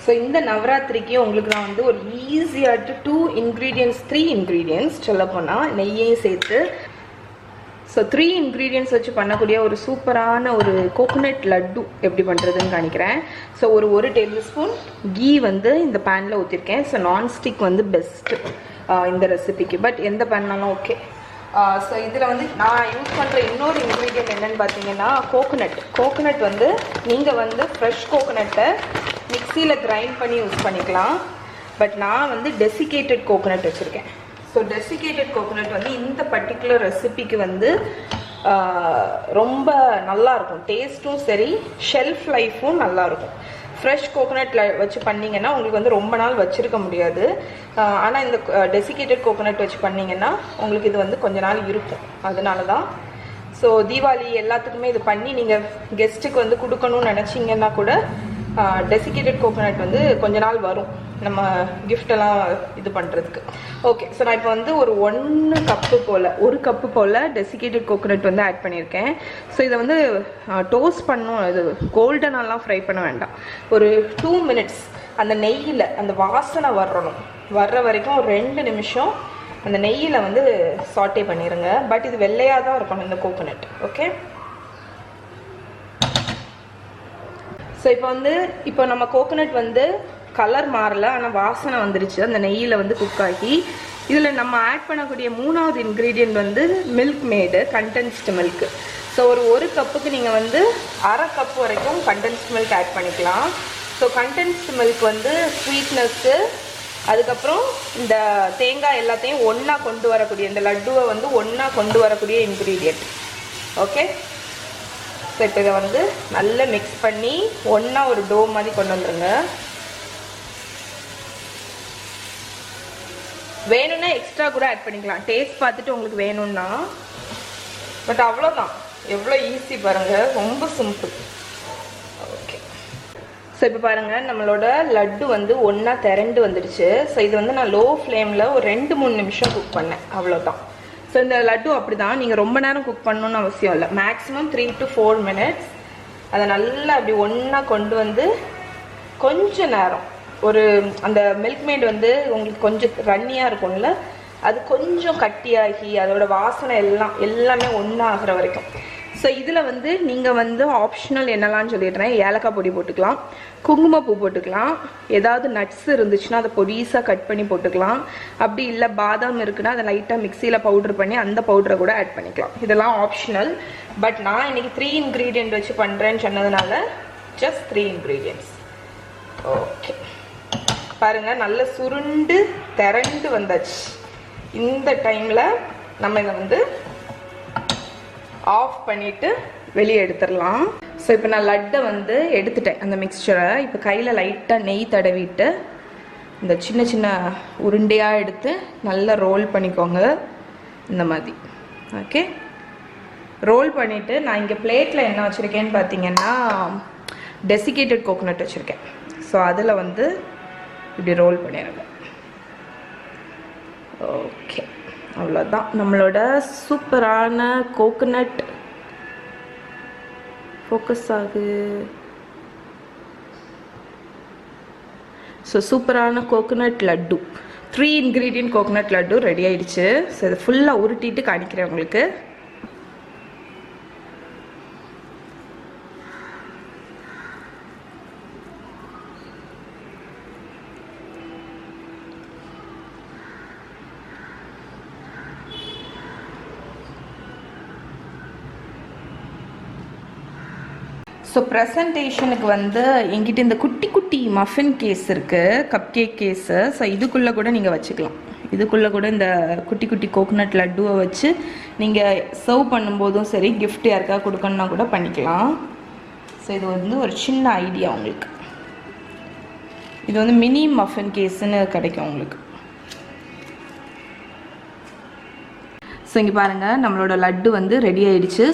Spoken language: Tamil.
ஸோ இந்த நவராத்திரிக்கு உங்களுக்கு நான் வந்து ஒரு ஈஸியாட்டு 3 இன்க்ரீடியன்ட்ஸ் சொல்லப்போனால் நெய்யையும் சேர்த்து ஸோ 3 இன்க்ரீடியன்ட்ஸ் வச்சு பண்ணக்கூடிய ஒரு சூப்பரான ஒரு கோகோனட் லட்டு எப்படி பண்ணுறதுன்னு காணிக்கிறேன். ஸோ ஒரு டேபிள் ஸ்பூன் கீ வந்து இந்த பேனில் ஊற்றிருக்கேன். ஸோ நான்ஸ்டிக் வந்து பெஸ்ட்டு இந்த ரெசிபிக்கு, பட் எந்த பேன்னாலும் ஓகே. ஸோ இதில் வந்து நான் யூஸ் பண்ணுற இன்னொரு இன்க்ரீடியன்ட் என்னென்னு பார்த்தீங்கன்னா கோகோனட் வந்து நீங்கள் வந்து ஃப்ரெஷ் கோகோனட்டை மிக்சியில் கிரைண்ட் பண்ணி யூஸ் பண்ணிக்கலாம். பட் நான் வந்து டெசிகேட்டட் கோகோனட் வச்சுருக்கேன். ஸோ டெசிகேட்டட் கோகோனட் வந்து இந்த பர்டிகுலர் ரெசிபிக்கு வந்து ரொம்ப நல்லாயிருக்கும். டேஸ்ட்டும் சரி, ஷெல்ஃப் லைஃப்பும் நல்லாயிருக்கும். ஃப்ரெஷ் கோகோனட்டில் வச்சு பண்ணிங்கன்னா உங்களுக்கு வந்து ரொம்ப நாள் வச்சுருக்க முடியாது. ஆனால் இந்த டெசிகேட்டட் கோகோனட் வச்சு பண்ணிங்கன்னா உங்களுக்கு இது வந்து கொஞ்ச நாள் இருக்கும். அதனால தான் ஸோ தீபாவளி எல்லாத்துக்குமே இது பண்ணி நீங்கள் கெஸ்ட்டுக்கு வந்து கொடுக்கணும்னு நினச்சிங்கன்னா கூட டெசிகேட்டட் கோகோனட் வந்து கொஞ்ச நாள் வரும் நம்ம கிஃப்டெல்லாம் இது பண்ணுறதுக்கு. ஓகே, ஸோ நான் இப்போ வந்து ஒரு 1 கப்பு போல் டெசிகேட்டட் கோகோனட் வந்து ஆட் பண்ணியிருக்கேன். ஸோ இதை வந்து டோஸ்ட் பண்ணணும். இது கோல்டனெல்லாம் ஃப்ரை பண்ண வேண்டாம். ஒரு 2 மினிட்ஸ் அந்த நெய்யில் அந்த வாசனை வர்ற வரைக்கும் ஒரு 2 நிமிஷம் அந்த நெய்யில் வந்து சாட்டே பண்ணிடுங்க. பட் இது வெள்ளையாக தான் இருக்கணும் இந்த கோகோனட். ஓகே, ஸோ இப்போ நம்ம கோகோனட் வந்து கலர் மாறல, ஆனால் வாசனை வந்துருச்சு அந்த நெய்யில் வந்து குக் ஆகி. இதில் நம்ம ஆட் பண்ணக்கூடிய 3வது இன்க்ரீடியன்ட் வந்து மில்க் மேடு, கண்டென்ஸ்டு மில்க். ஸோ ஒரு கப்புக்கு நீங்கள் வந்து 1/2 கப் வரைக்கும் கண்டென்ஸ்டு மில்க் ஆட் பண்ணிக்கலாம். ஸோ கண்டென்ஸ்டு மில்க் வந்து ஸ்வீட்னஸ்ஸு, அதுக்கப்புறம் இந்த தேங்காய் எல்லாத்தையும் ஒன்றா கொண்டு வரக்கூடிய, இந்த லட்டுவை வந்து ஒன்றா கொண்டு வரக்கூடிய இன்க்ரீடியன்ட். ஓகே, ஸோ இப்போ இதை வந்து நல்லா மிக்ஸ் பண்ணி ஒன்றா ஒரு டோ மாதிரி கொண்டு வந்துடுங்க. வேணும்னா எக்ஸ்ட்ரா கூட ஆட் பண்ணிக்கலாம், டேஸ்ட் பார்த்துட்டு உங்களுக்கு வேணும்னா. பட் அவ்வளோதான், எவ்வளோ ஈஸி பாருங்கள், ரொம்ப சிம்பிள். ஓகே, ஸோ இப்போ பாருங்கள் நம்மளோட லட்டு வந்து ஒன்றா திரண்டு வந்துடுச்சு. ஸோ இது வந்து நான் லோ ஃப்ளேமில் ஒரு 2-3 நிமிஷம் குக் பண்ணேன், அவ்வளோதான். ஸோ இந்த லட்டு அப்படி தான், நீங்கள் ரொம்ப நேரம் குக் பண்ணணுன்னு அவசியம் இல்லை. மேக்ஸிமம் 3 to 4 மினிட்ஸ் அதை நல்லா அப்படி ஒன்றா கொண்டு வந்து கொஞ்ச நேரம் ஒரு அந்த மில்க் மேட் வந்து உங்களுக்கு கொஞ்சம் ரன்னியாக இருக்கும்ல, அது கொஞ்சம் கட்டியாகி அதோட வாசனை எல்லாமே ஒன்றா ஆகிற வரைக்கும். ஸோ இதில் வந்து நீங்கள் வந்து ஆப்ஷனல் என்னெல்லாம் சொல்லிடுறேன். ஏலக்காய் பொடி போட்டுக்கலாம், குங்குமப்பூ போட்டுக்கலாம், ஏதாவது நட்ஸ் இருந்துச்சுன்னா அதை பொடிசாக கட் பண்ணி போட்டுக்கலாம். அப்படி இல்லை பாதாம் இருக்குன்னா அதை லைட்டாக மிக்சியில் பவுடர் பண்ணி அந்த பவுடரை கூட ஆட் பண்ணிக்கலாம். இதெல்லாம் ஆப்ஷனல். பட் நான் இன்றைக்கி 3 இன்க்ரீடியன்ட் வச்சு பண்ணுறேன்னு சொன்னதுனால ஜஸ்ட் 3 இன்க்ரீடியன்ட்ஸ். ஓகே, பாருங்கள் நல்ல சுருண்டு திரண்டு வந்தாச்சு. இந்த டைமில் நம்ம இதை வந்து ஆஃப் பண்ணிவிட்டு வெளியே எடுத்துடலாம். ஸோ இப்போ நான் லட்டை வந்து எடுத்துட்டேன் அந்த மிக்சரை. இப்போ கையில் லைட்டாக நெய் தடவிட்டு இந்த சின்ன சின்ன உருண்டையாக எடுத்து நல்லா ரோல் பண்ணிக்கோங்க இந்த மாதிரி. ஓகே, ரோல் பண்ணிவிட்டு நான் இங்கே பிளேட்டில் என்ன வச்சுருக்கேன்னு பார்த்தீங்கன்னா டெசிகேட்டட் கோகோனட் வச்சுருக்கேன். ஸோ அதில் வந்து இப்படி ரோல் பண்ணிடுங்க. ஓகே, அவ்வளோதான் நம்மளோட சூப்பரான கோகோனட். ஃபோக்கஸ் ஆகு. ஸோ சூப்பரான coconut laddu, 3 ingredient coconut laddu ready ஆயிடுச்சு. ஸோ இதை ஃபுல்லாக உருட்டிட்டு காணிக்கிறேன் உங்களுக்கு. ஸோ ப்ரெசன்டேஷனுக்கு வந்து எங்கிட்ட இந்த குட்டி குட்டி மஃபின் கேஸ் இருக்குது, கப் கேக் கேஸு. ஸோ இதுக்குள்ளே கூட நீங்கள் வச்சுக்கலாம். இதுக்குள்ளே கூட இந்த குட்டி குட்டி கோகோனட் லட்டுவை வச்சு நீங்கள் சர்வ் பண்ணும்போதும் சரி, கிஃப்ட் யாருக்கா கொடுக்கணுன்னா கூட பண்ணிக்கலாம். ஸோ இது வந்து ஒரு சின்ன ஐடியா உங்களுக்கு. இது வந்து மினி மஃபின் கேஸுன்னு கிடைக்கும் உங்களுக்கு. ஸோ இங்கே பாருங்கள் நம்மளோட லட்டு வந்து ரெடி ஆயிடுச்சு.